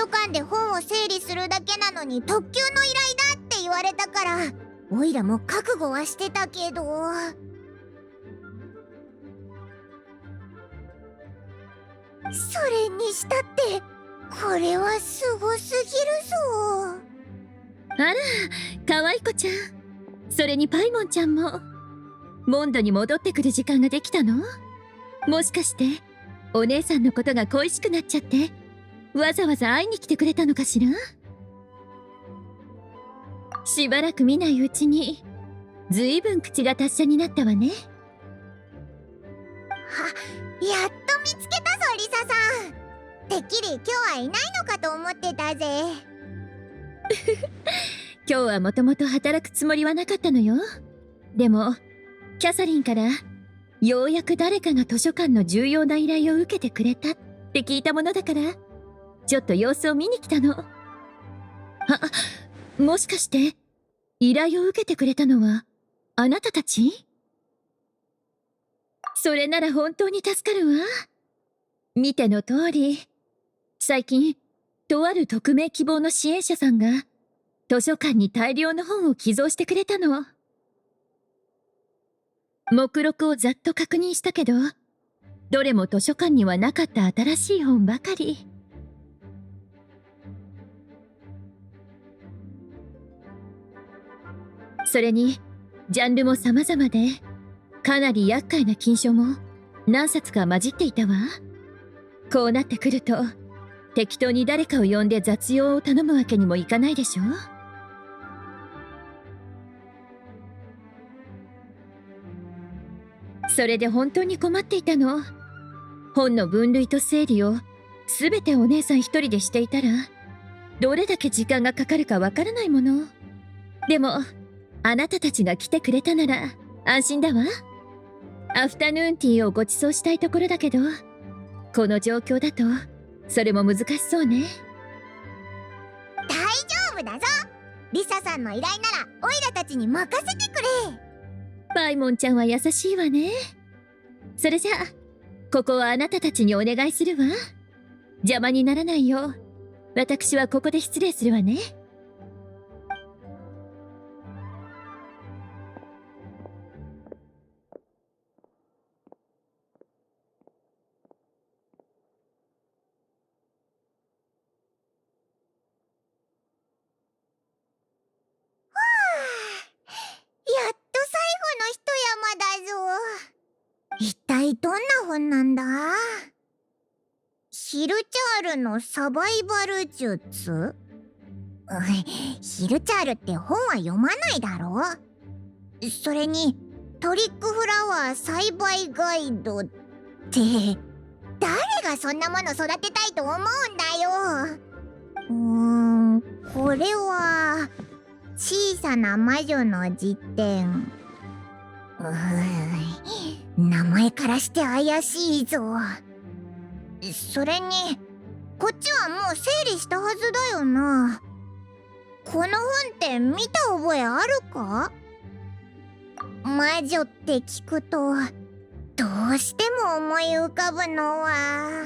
書館で本を整理するだけなのに特急の依頼だって言われたから、おいらも覚悟はしてたけど。それにしたってこれはすごすぎるぞ。あら、かわいこちゃん。それにパイモンちゃんもモンドに戻ってくる時間ができたの？もしかしてお姉さんのことが恋しくなっちゃってわざわざ会いに来てくれたのかしら？しばらく見ないうちにずいぶん口が達者になったわね。やっと見つけたぞリサさん。てっきり今日はいないのかと思ってたぜ。今日はもともと働くつもりはなかったのよ。でもキャサリンからようやく誰かが図書館の重要な依頼を受けてくれたって聞いたものだから、ちょっと様子を見に来たの。もしかして依頼を受けてくれたのはあなたたち？それなら本当に助かるわ。見ての通り、最近とある匿名希望の支援者さんが図書館に大量の本を寄贈してくれたの。目録をざっと確認したけど、どれも図書館にはなかった新しい本ばかり。それにジャンルも様々で、かなり厄介な禁書も何冊か混じっていたわ。こうなってくると適当に誰かを呼んで雑用を頼むわけにもいかないでしょ。それで本当に困っていたの。本の分類と整理を全てお姉さん一人でしていたらどれだけ時間がかかるかわからないもの。でもあなたたちが来てくれたなら安心だわ。アフタヌーンティーをご馳走したいところだけど、この状況だとそれも難しそうね。大丈夫だぞ。リサさんの依頼ならオイラたちに任せてくれ。パイモンちゃんは優しいわね。それじゃあここはあなたたちにお願いするわ。邪魔にならないよう私はここで失礼するわね。やっと最後の一山だぞ。一体どんな本なんだ？ヒルチャールのサバイバル術？ヒルチャールって本は読まないだろ。それにトリックフラワー栽培ガイドって誰がそんなもの育てたいと思うんだよ。これは小さな魔女の辞典。名前からして怪しいぞ。それにこっちはもう整理したはずだよな。この本って見た覚えあるか？魔女って聞くとどうしても思い浮かぶのは。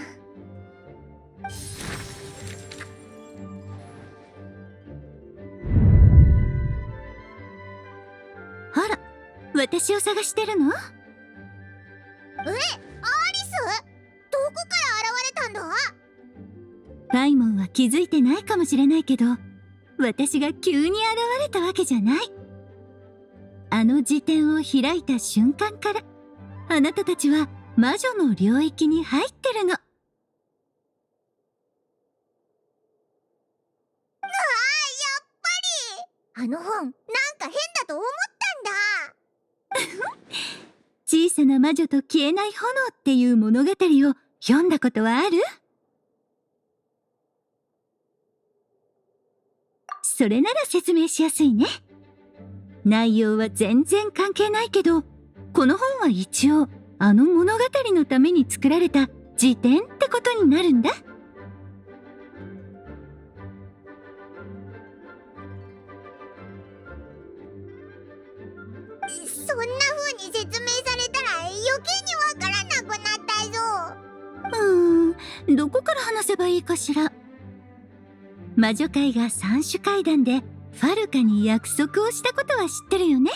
あら、私を探してるの？アリス？どこから現れたんだ？パイモンは気づいてないかもしれないけど、私が急に現れたわけじゃない。あの辞典を開いた瞬間からあなたたちは魔女の領域に入ってるの。やっぱりあの本なんか変だと思ったんだ。小さな魔女と消えない炎っていう物語を読んだことはある？それなら説明しやすいね。内容は全然関係ないけど、この本は一応あの物語のために作られた辞典ってことになるんだ。そんな風に説明されたら余計にわからなくなったぞ。どこから話せばいいかしら。魔女界が三種階段でファルカに約束をしたことは知ってるよね。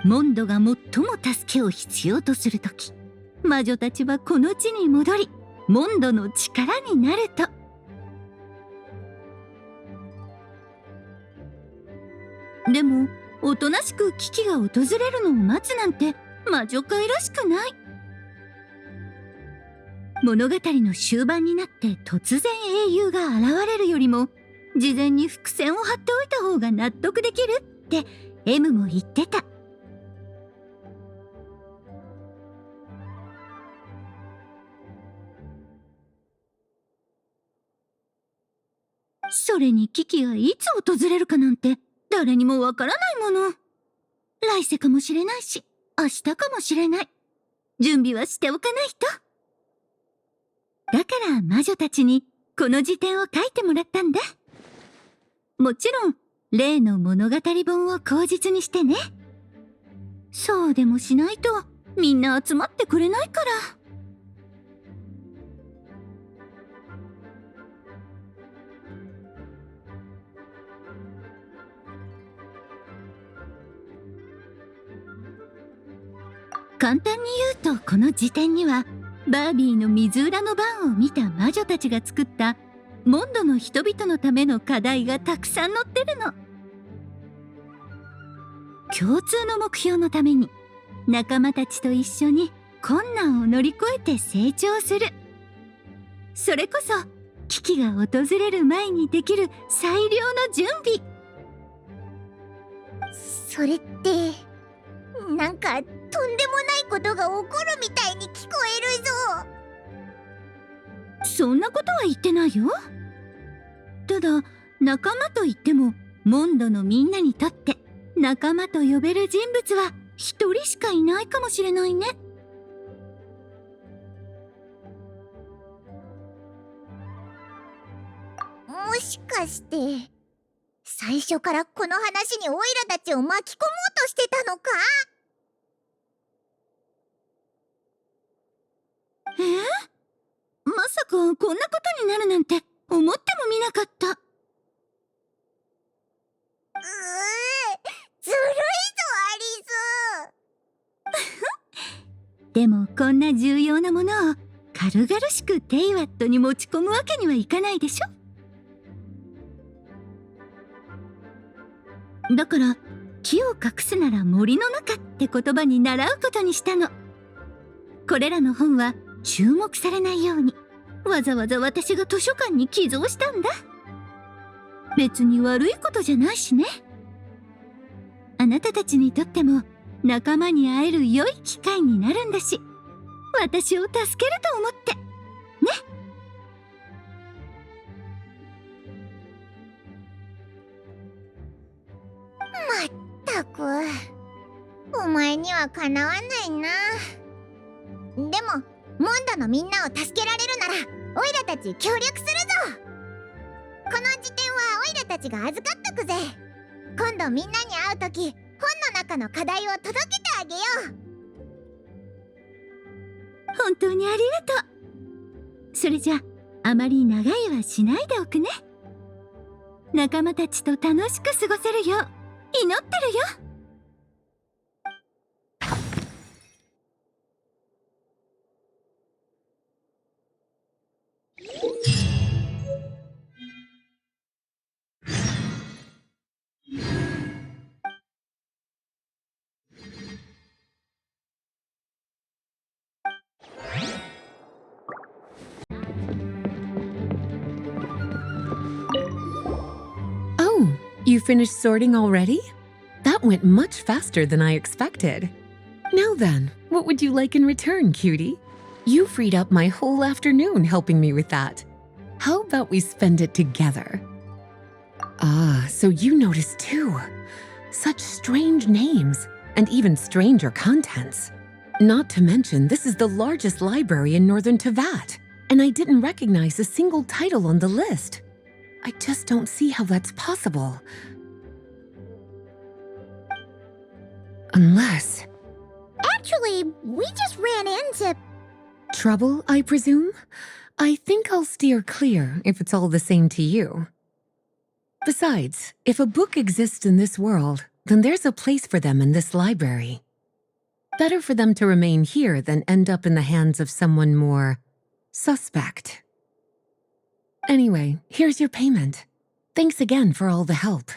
モンドが最も助けを必要とするとき、魔女たちはこの地に戻り、モンドの力になると。でもおとなしく危機が訪れるのを待つなんて魔女界らしくない。物語の終盤になって突然英雄が現れるよりも、事前に伏線を張っておいた方が納得できるって M も言ってた。それに危機がいつ訪れるかなんて誰にもわからないもの。来世かもしれないし、明日かもしれない。準備はしておかないと。だから魔女たちにこの辞典を書いてもらったんだ。もちろん例の物語本を口実にしてね。そうでもしないとみんな集まってくれないから。簡単に言うとこの辞典にはバービーの水裏の番を見た魔女たちが作ったモンドの人々のための課題がたくさん載ってるの。共通の目標のために仲間たちと一緒に困難を乗り越えて成長する。それこそ危機が訪れる前にできる最良の準備。それってなんかとんでもないことが起こるみたいに聞こえるぞ。そんなことは言ってないよ。ただ仲間といってもモンドのみんなにとって仲間と呼べる人物は一人しかいないかもしれないね。もしかして最初からこの話にオイラたちを巻き込もうとしてたのか？まさかこんなことになるなんて思ってもみなかった。ずるいぞアリス。でもこんな重要なものを軽々しくテイワットに持ち込むわけにはいかないでしょ。だから木を隠すなら森の中って言葉に習うことにしたの。これらの本は注目されないようにわざわざ私が図書館に寄贈したんだ。別に悪いことじゃないしね。あなたたちにとっても仲間に会える良い機会になるんだし、私を助けると思ってね。まったくお前にはかなわないな。でもモンドのみんなを助けられるならオイラたち協力するぞ。この辞典はオイラたちが預かっとくぜ。今度みんなに会うとき本の中の課題を届けてあげよう。本当にありがとう。それじゃあまり長いはしないでおくね。仲間たちと楽しく過ごせるよう祈ってるよ。Oh, you finished sorting already? That went much faster than I expected. Now then, what would you like in return, cutie? You freed up my whole afternoon helping me with that. How about we spend it together? Ah, so you noticed too. Such strange names, and even stranger contents. Not to mention, this is the largest library in northern Tevat, and I didn't recognize a single title on the list. I just don't see how that's possible. Unless... Actually, we just ran into... Trouble, I presume? I think I'll steer clear if it's all the same to you. Besides, if a book exists in this world, then there's a place for them in this library. Better for them to remain here than end up in the hands of someone more suspect. Anyway, here's your payment. Thanks again for all the help.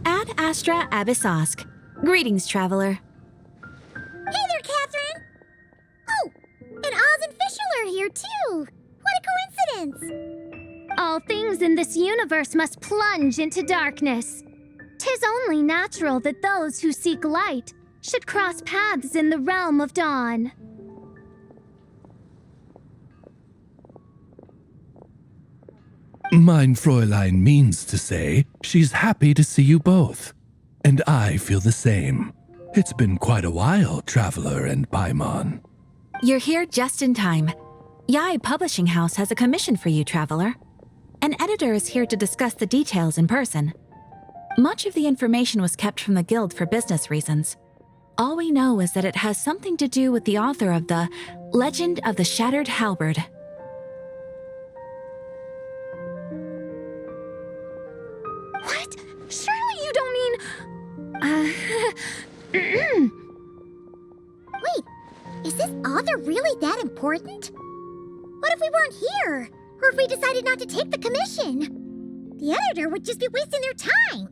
Ad Astra Abyssosk. Greetings, traveler. Hey there, Catherine! Oh, and Oz and Fischl are here too! What a coincidence! All things in this universe must plunge into darkness. 'Tis only natural that those who seek light should cross paths in the realm of dawn. Mein Fräulein means to say she's happy to see you both. And I feel the same. It's been quite a while, Traveler and Paimon. You're here just in time. Yai Publishing House has a commission for you, traveler. An editor is here to discuss the details in person. Much of the information was kept from the guild for business reasons. All we know is that it has something to do with the author of the Legend of the Shattered Halberd. What? Surely you don't mean... Wait, is this author really that important? What if we weren't here? Or if we decided not to take the commission? The editor would just be wasting their time.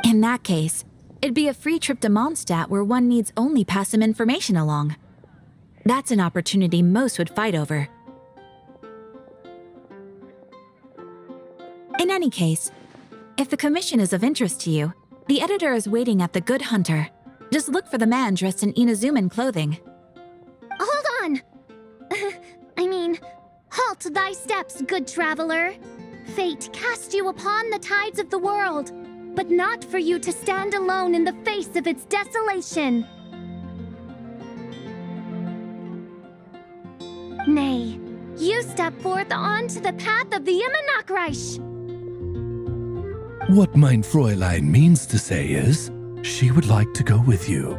In that case, it'd be a free trip to Mondstadt where one needs only pass some information along. That's an opportunity most would fight over. In any case, if the commission is of interest to you, the editor is waiting at the Good Hunter. Just look for the man dressed in Inazuman clothing. Hold on! Halt thy steps, good traveler. Fate cast you upon the tides of the world, but not for you to stand alone in the face of its desolation. Nay, you step forth onto the path of the Immanakreich. What mein Fräulein means to say is, she would like to go with you.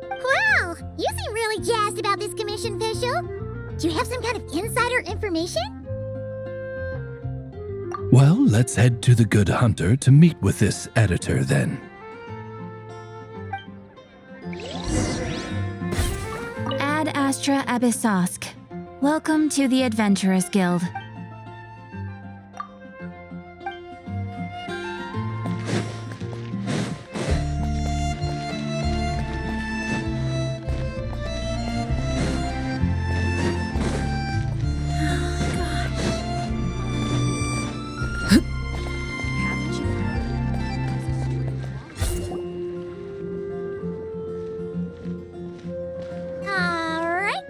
Wow, you seem really jazzed about this commission, Fischl. Do you have some kind of insider information? Well, let's head to the Good Hunter to meet with this editor then. Ad Astra Abyssosk. Welcome to the Adventurers Guild. Alright,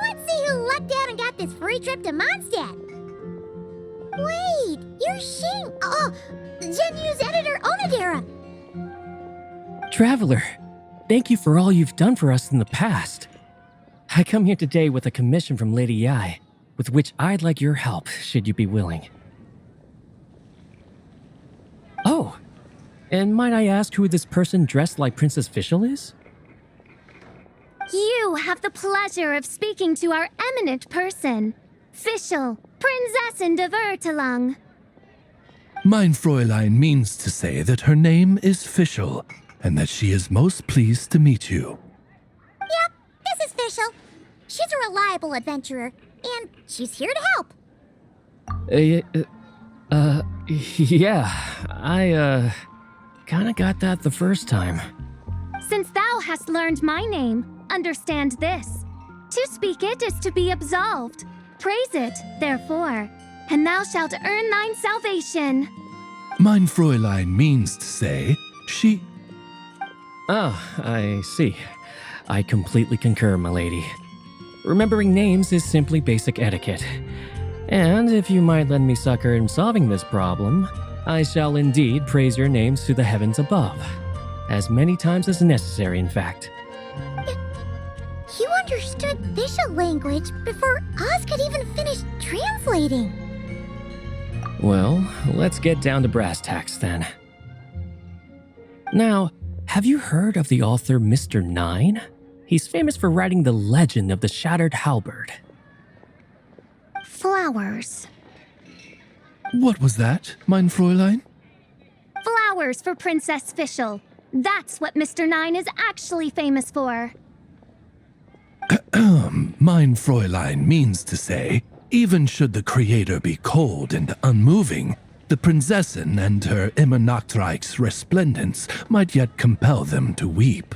let's see who lucked out and got this free trip to Mondstadt. Wait, you're Xing. Genu's editor Onodera. Traveler, thank you for all you've done for us in the past. I come here today with a commission from Lady Yai, with which I'd like your help, should you be willing. Oh, and might I ask who this person dressed like Princess Fischl is? You have the pleasure of speaking to our eminent person, Fischl, Prinzessin de Vertelang. Mein Fräulein means to say that her name is Fischl, and that she is most pleased to meet you. Yep, this is Fischl. She's a reliable adventurer, and she's here to help. Yeah, I, kinda got that the first time. Since thou hast learned my name, understand this. To speak it is to be absolved. Praise it, therefore, and thou shalt earn thine salvation. Mein Fräulein means to say, she. Ah, I see. I completely concur, my lady. Remembering names is simply basic etiquette. And if you might lend me succor in solving this problem, I shall indeed praise your names to the heavens above. As many times as necessary, in fact. You understood Fischl language before Oz could even finish translating. Well, let's get down to brass tacks then. Now, have you heard of the author Mr. Nine? He's famous for writing the legend of the Shattered Halberd. Flowers. What was that, mein Fräulein? Flowers for Princess Fischl. That's what Mr. Nine is actually famous for. Mein Fräulein means to say, even should the creator be cold and unmoving, the Prinzessin and her immer Nachtreich's resplendence might yet compel them to weep.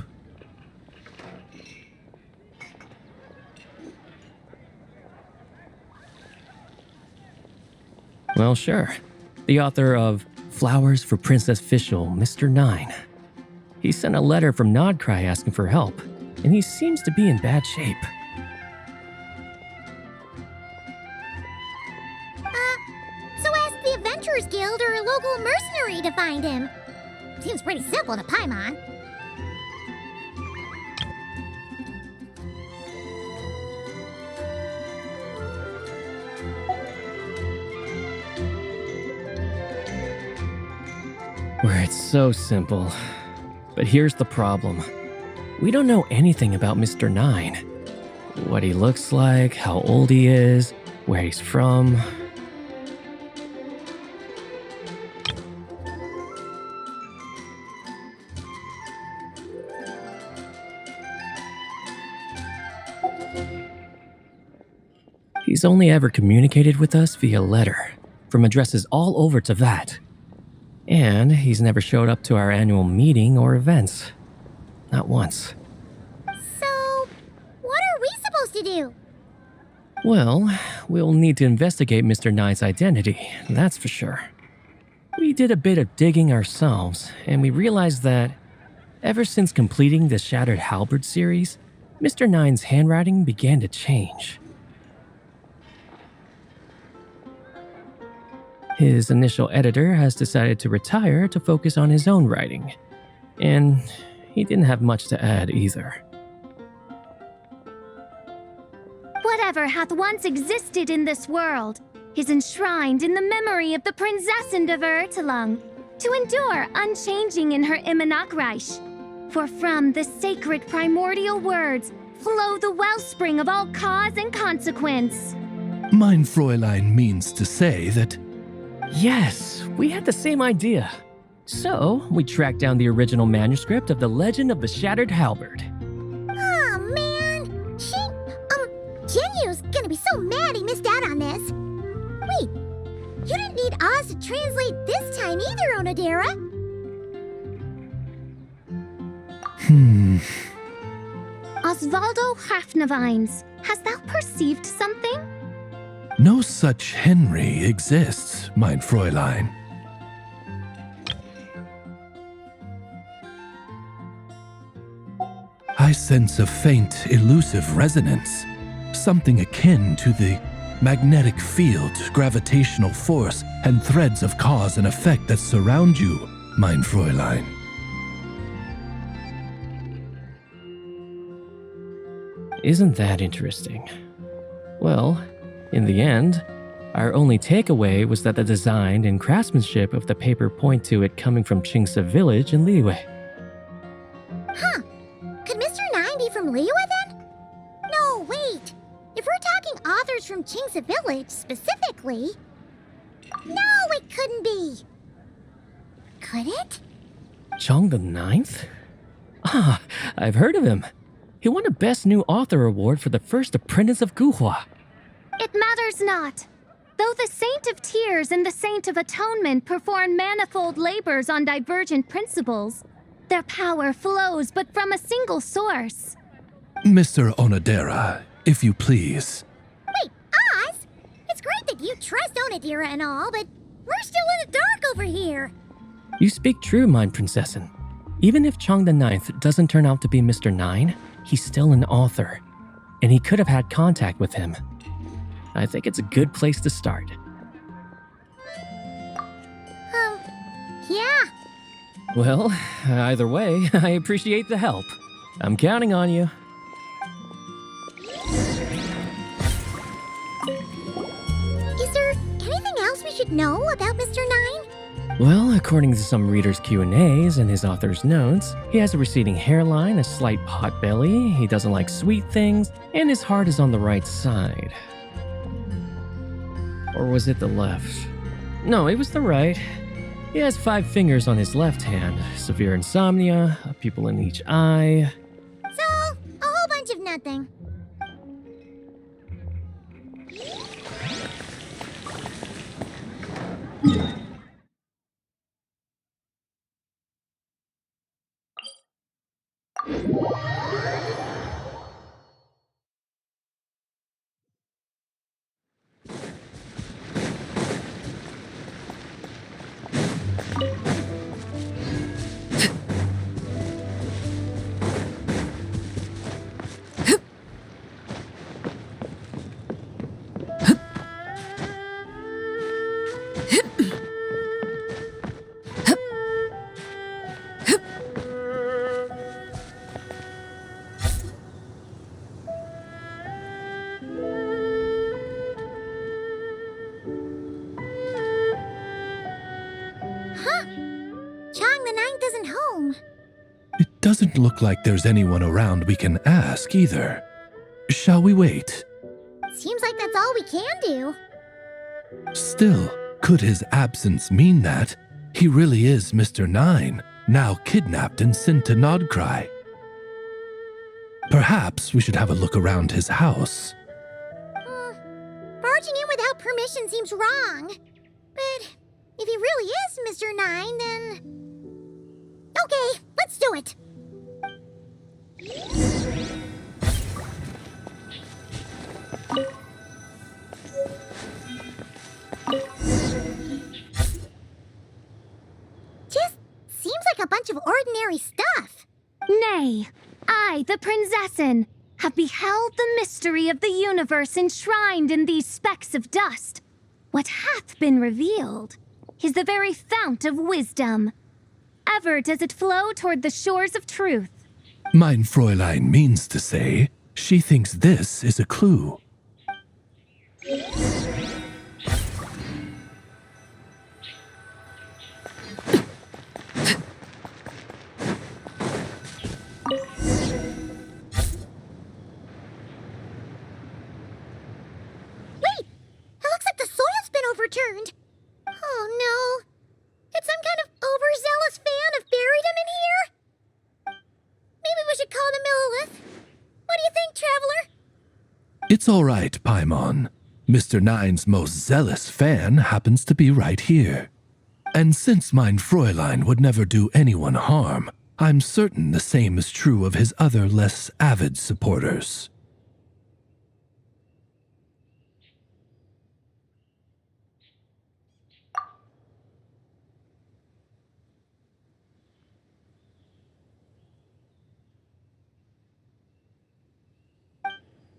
Well, sure. The author of Flowers for Princess Fischl, Mr. Nine. He sent a letter from Nodcry asking for help, and he seems to be in bad shape. So ask the Adventurers Guild or a local mercenary to find him. Seems pretty simple to Paimon. Where it's so simple. But here's the problem. We don't know anything about Mr. Nine. What he looks like, how old he is, where he's from. He's only ever communicated with us via letter, from addresses all over Teyvat. And he's never showed up to our annual meeting or events. Not once. So, what are we supposed to do? Well, we'll need to investigate Mr. Nine's identity, that's for sure. We did a bit of digging ourselves, and we realized that ever since completing the Shattered Halberd series, Mr. Nine's handwriting began to change. His initial editor has decided to retire to focus on his own writing, and he didn't have much to add either. Whatever hath once existed in this world is enshrined in the memory of the Prinzessin de Vertelung, to endure unchanging in her Immenachreich. For from the sacred primordial words flow the wellspring of all cause and consequence. Mein Fräulein means to say that. Yes, we had the same idea. So, we tracked down the original manuscript of The Legend of the Shattered Halberd. Aw, man. Genyu's gonna be so mad he missed out on this. Wait, you didn't need Oz to translate this time either, Onodera. Osvaldo Hafnavines, hast thou perceived something? No such Henry exists, mein Fräulein. I sense a faint, elusive resonance. Something akin to the magnetic field, gravitational force, and threads of cause and effect that surround you, mein Fräulein. Isn't that interesting? Well, in the end, our only takeaway was that the design and craftsmanship of the paper point to it coming from Qingse village in Liyue. Huh. Could Mr. Nine be from Liyue then? No, wait. If we're talking authors from Qingse village specifically... No, it couldn't be. Could it? Chong the Ninth? Ah, I've heard of him. He won a Best New Author award for The First Apprentice of Guhua. It matters not. Though the Saint of Tears and the Saint of Atonement perform manifold labors on divergent principles, their power flows but from a single source. Mr. Onodera, if you please. Wait, Oz? It's great that you trust Onodera and all, but we're still in the dark over here. You speak true, Mind Princessin. Even if Chong the Ninth doesn't turn out to be Mr. Nine, he's still an author, and he could have had contact with him. I think it's a good place to start. Yeah. Well, either way, I appreciate the help. I'm counting on you. Is there anything else we should know about Mr. Nine? Well, according to some readers' Q&As and his author's notes, he has a receding hairline, a slight pot belly, he doesn't like sweet things, and his heart is on the right side. Or was it the left? No, it was the right. He has 5 fingers on his left hand, severe insomnia, a pupil in each eye. So, a whole bunch of nothing. Chong the Ninth isn't home. It doesn't look like there's anyone around we can ask either. Shall we wait? Seems like that's all we can do. Still, could his absence mean that he really is Mr. Nine, now kidnapped and sent to Nodcry? Perhaps we should have a look around his house. Barging in without permission seems wrong. But if he really is Mr. Nine, then... Okay, let's do it. Just seems like a bunch of ordinary stuff. Nay, I, the Princessin, have beheld the mystery of the universe enshrined in these specks of dust. What hath been revealed is the very fount of wisdom. Ever does it flow toward the shores of truth. Mein Fräulein means to say she thinks this is a clue. Wait! It looks like the soil's been overturned. Oh no. Did some kind of overzealous fan have buried him in here? Maybe we should call the Millilith. What do you think, Traveler? It's all right, Paimon. Mr. Nine's most zealous fan happens to be right here. And since Mein Fräulein would never do anyone harm, I'm certain the same is true of his other less avid supporters.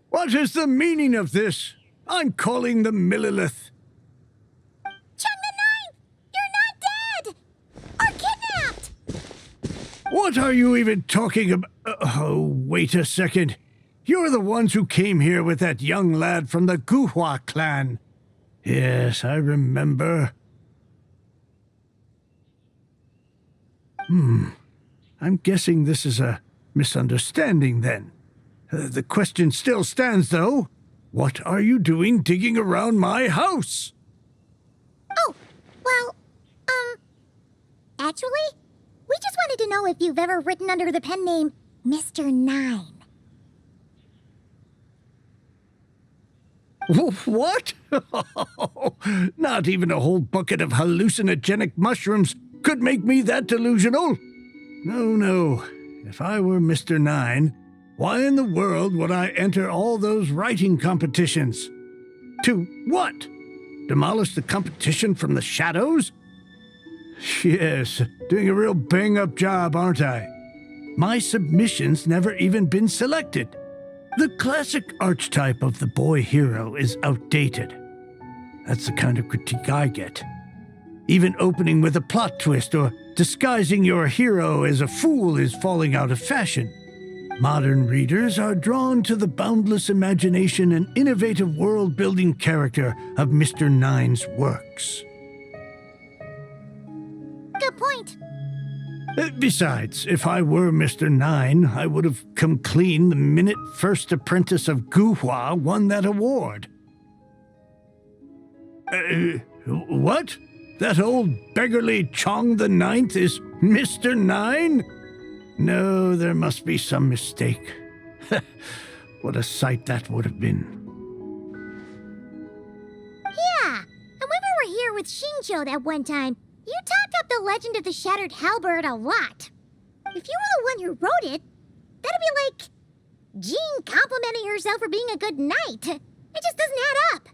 What is the meaning of this? I'm calling the Millilith. Chong the Ninth! You're not dead! Or kidnapped! What are you even talking about? Oh, wait a second. You're the ones who came here with that young lad from the Guhua clan. Yes, I remember. I'm guessing this is a misunderstanding then. The question still stands, though. What are you doing digging around my house? Oh, well, actually, we just wanted to know if you've ever written under the pen name Mr. Nine. What? Not even a whole bucket of hallucinogenic mushrooms could make me that delusional. No. If I were Mr. Nine, why in the world would I enter all those writing competitions? To what? Demolish the competition from the shadows? Yes, doing a real bang-up job, aren't I? My submission's never even been selected. The classic archetype of the boy hero is outdated. That's the kind of critique I get. Even opening with a plot twist or disguising your hero as a fool is falling out of fashion. Modern readers are drawn to the boundless imagination and innovative world-building character of Mr. Nine's works. Good point. Besides, if I were Mr. Nine, I would have come clean the minute First Apprentice of Guhua won that award. What? That old beggarly Chong the Ninth is Mr. Nine? No, there must be some mistake. What a sight that would have been. Yeah, and when we were here with Shinjo that one time, you talked up the legend of the Shattered Halberd a lot. If you were the one who wrote it, that'd be like Jean complimenting herself for being a good knight. It just doesn't add up.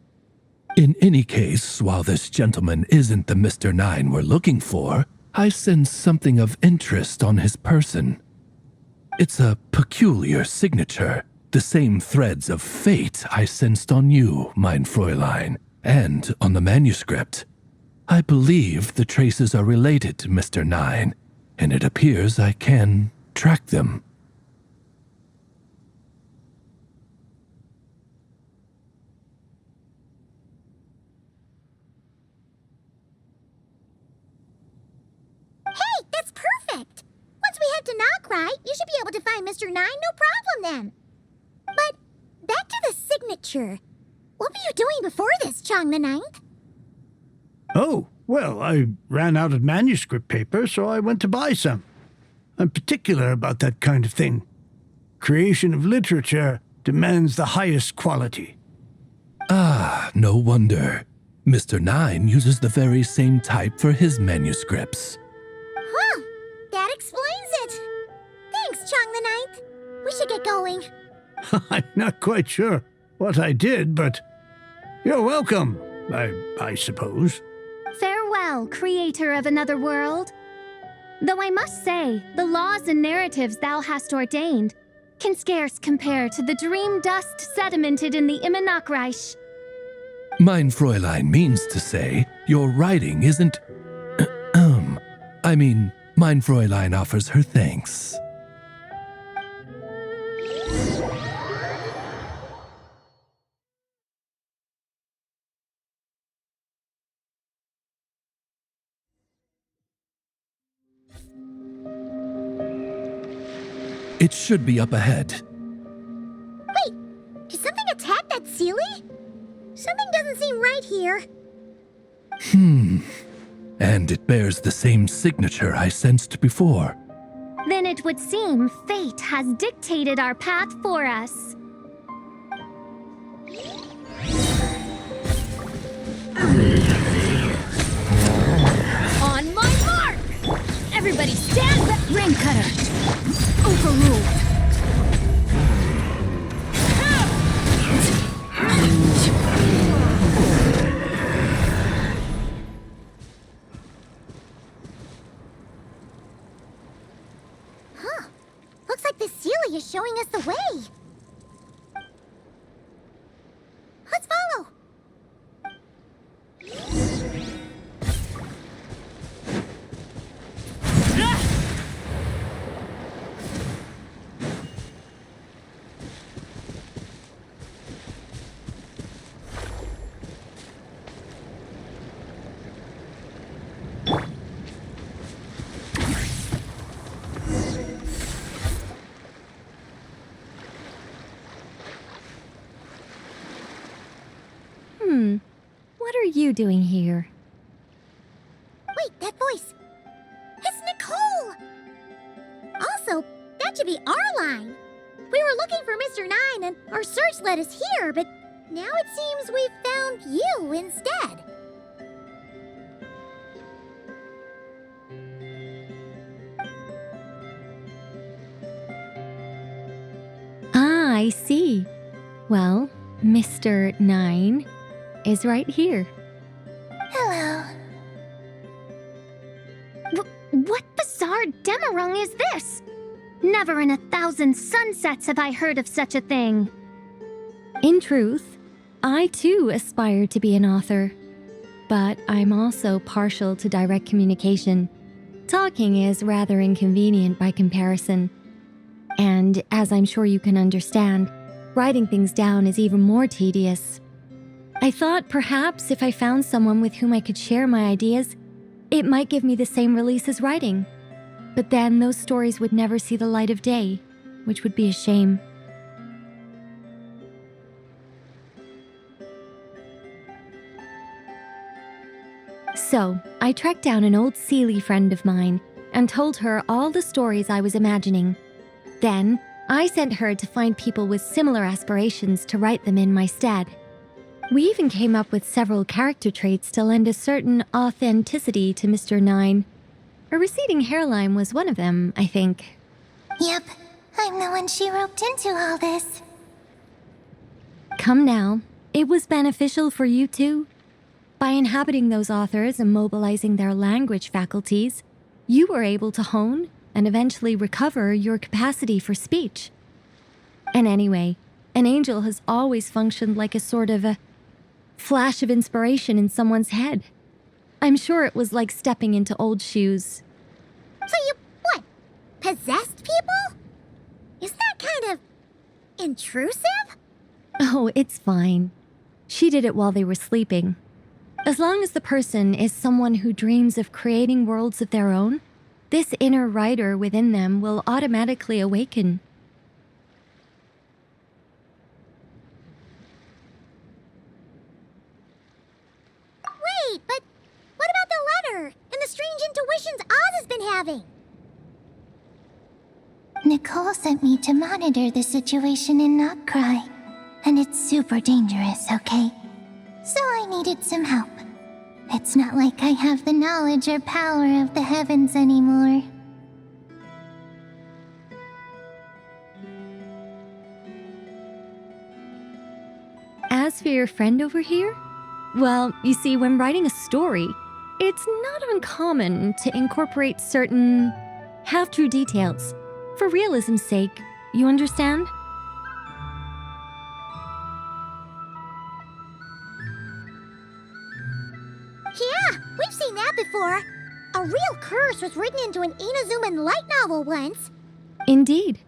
In any case, while this gentleman isn't the Mr. Nine we're looking for, I sense something of interest on his person. It's a peculiar signature, the same threads of fate I sensed on you, mein Fräulein, and on the manuscript. I believe the traces are related to Mr. Nine, and it appears I can track them. Hey, that's perfect! Once we head to Nokrai, you should be able to find Mr. Nine, no problem then. But back to the signature. What were you doing before this, Chong the Ninth? Oh, well, I ran out of manuscript paper, so I went to buy some. I'm particular about that kind of thing. Creation of literature demands the highest quality. Ah, no wonder. Mr. Nine uses the very same type for his manuscripts. Huh, that explains it. Thanks, Chong the Ninth. We should get going. I'm not quite sure what I did, but you're welcome, I suppose. Farewell, creator of another world. Though I must say, the laws and narratives thou hast ordained can scarce compare to the dream dust sedimented in the Immenachreich. Mein Fräulein means to say, your writing isn't... mein Fräulein offers her thanks. It should be up ahead. Wait, did something attack that Sealy? Something doesn't seem right here. And it bears the same signature I sensed before. Then it would seem fate has dictated our path for us. On my mark! Everybody stand back! Ring cutter! Overruled! Huh. Looks like the Sealy is showing us the way. Let's follow. What are you doing here? Wait, that voice. It's Nicole! Also, that should be our line. We were looking for Mr. Nine and our search led us here, but Now it seems we've found you instead. Ah, I see. Well, Mr. 9 is right here. Hello. What bizarre demarung is this? Never in 1,000 sunsets have I heard of such a thing. In truth, I too aspire to be an author. But I'm also partial to direct communication. Talking is rather inconvenient by comparison. And as I'm sure you can understand, writing things down is even more tedious. I thought perhaps if I found someone with whom I could share my ideas, it might give me the same release as writing. But then those stories would never see the light of day, which would be a shame. So, I tracked down an old Seelie friend of mine and told her all the stories I was imagining. Then, I sent her to find people with similar aspirations to write them in my stead. We even came up with several character traits to lend a certain authenticity to Mr. 9. A receding hairline was one of them, I think. Yep, I'm the one she roped into all this. Come now, it was beneficial for you too. By inhabiting those authors and mobilizing their language faculties, you were able to hone and eventually recover your capacity for speech. And anyway, an angel has always functioned like a sort of a flash of inspiration in someone's head. I'm sure it was like stepping into old shoes. So you, what, possessed people? Is that kind of intrusive? Oh, it's fine. She did it while they were sleeping. As long as the person is someone who dreams of creating worlds of their own, this inner writer within them will automatically awaken. Wait, but what about the letter and the strange intuitions Oz has been having? Nicole sent me to monitor the situation in Knockcry, and it's super dangerous, okay? So I needed some help. It's not like I have the knowledge or power of the heavens anymore. As for your friend over here, well, you see, when writing a story, it's not uncommon to incorporate certain half-true details. For realism's sake, you understand? Yeah, we've seen that before. A real curse was written into an Inazuman light novel once. Indeed.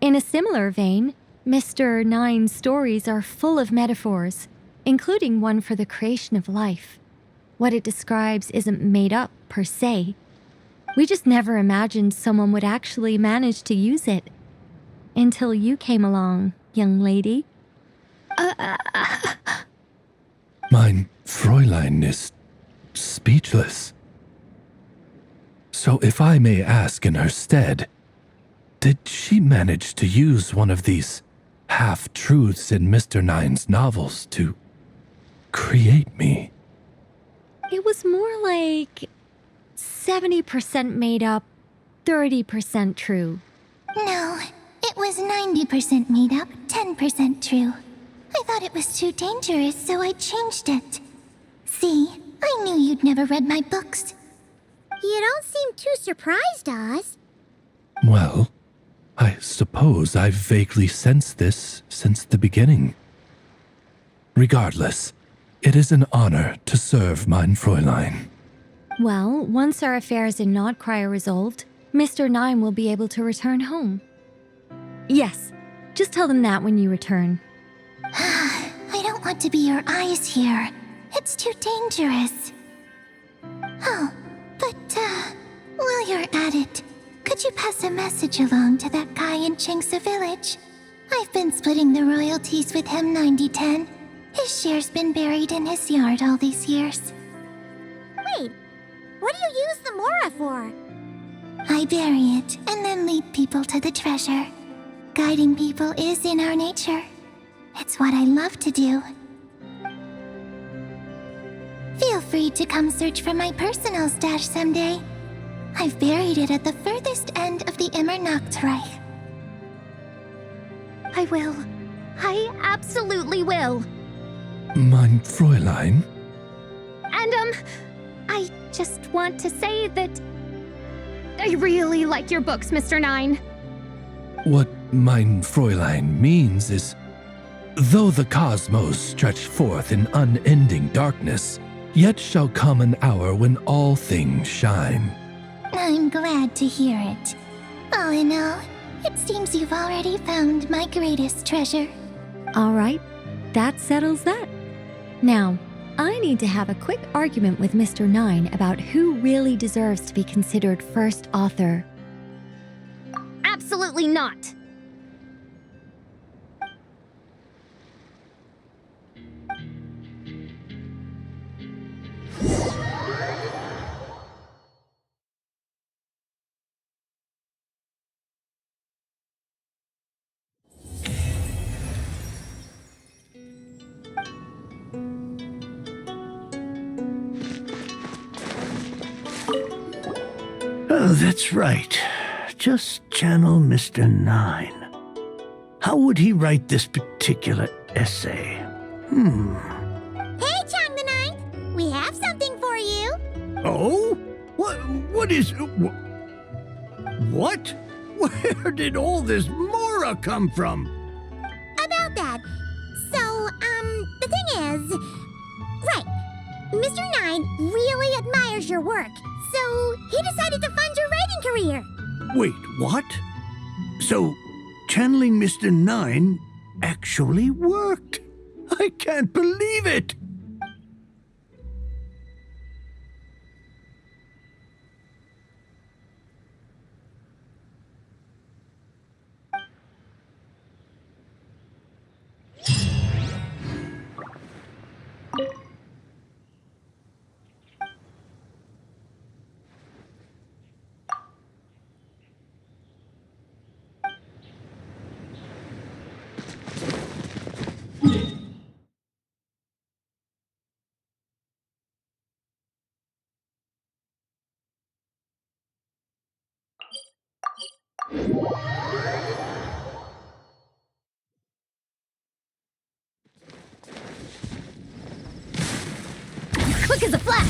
In a similar vein, Mr. 9's stories are full of metaphors, including one for the creation of life. What it describes isn't made up, per se. We just never imagined someone would actually manage to use it. Until you came along, young lady. Mein Fräulein is speechless. So if I may ask in her stead, did she manage to use one of these half-truths in Mr. 9's novels to create me? It was more like 70% made up, 30% true. No, it was 90% made up, 10% true. I thought it was too dangerous, so I changed it. See, I knew you'd never read my books. You don't seem too surprised, Oz. Well, I suppose I've vaguely sensed this since the beginning. Regardless, it is an honor to serve mein Fräulein. Well, once our affairs in Nodcry are resolved, Mr. 9 will be able to return home. Yes, just tell them that when you return. I don't want to be your eyes here. It's too dangerous. Oh, but, while you're at it, could you pass a message along to that guy in Chingsa village? I've been splitting the royalties with him 90-10. His share's been buried in his yard all these years. Wait, what do you use the Mora for? I bury it and then lead people to the treasure. Guiding people is in our nature. It's what I love to do. Feel free to come search for my personal stash someday. I've buried it at the furthest end of the Hexenrei. I will. I absolutely will. Mein Fräulein? And, I just want to say that I really like your books, Mr. Nine. What mein Fräulein means is, though the cosmos stretch forth in unending darkness, yet shall come an hour when all things shine. I'm glad to hear it. All in all, it seems you've already found my greatest treasure. All right, that settles that. Now, I need to have a quick argument with Mr. Nine about who really deserves to be considered first author. Absolutely not. Oh, that's right. Just channel Mr. Nine. How would he write this particular essay? Hey, Chang the Ninth! We have something for you! Oh? What is... What? Where did all this Mora come from? About that. So, the thing is... Right. Mr. Nine really admires your work, so he decided to fund your writing career. Wait, what? So, channeling Mr. Nine actually worked? I can't believe it! Quick as a flash!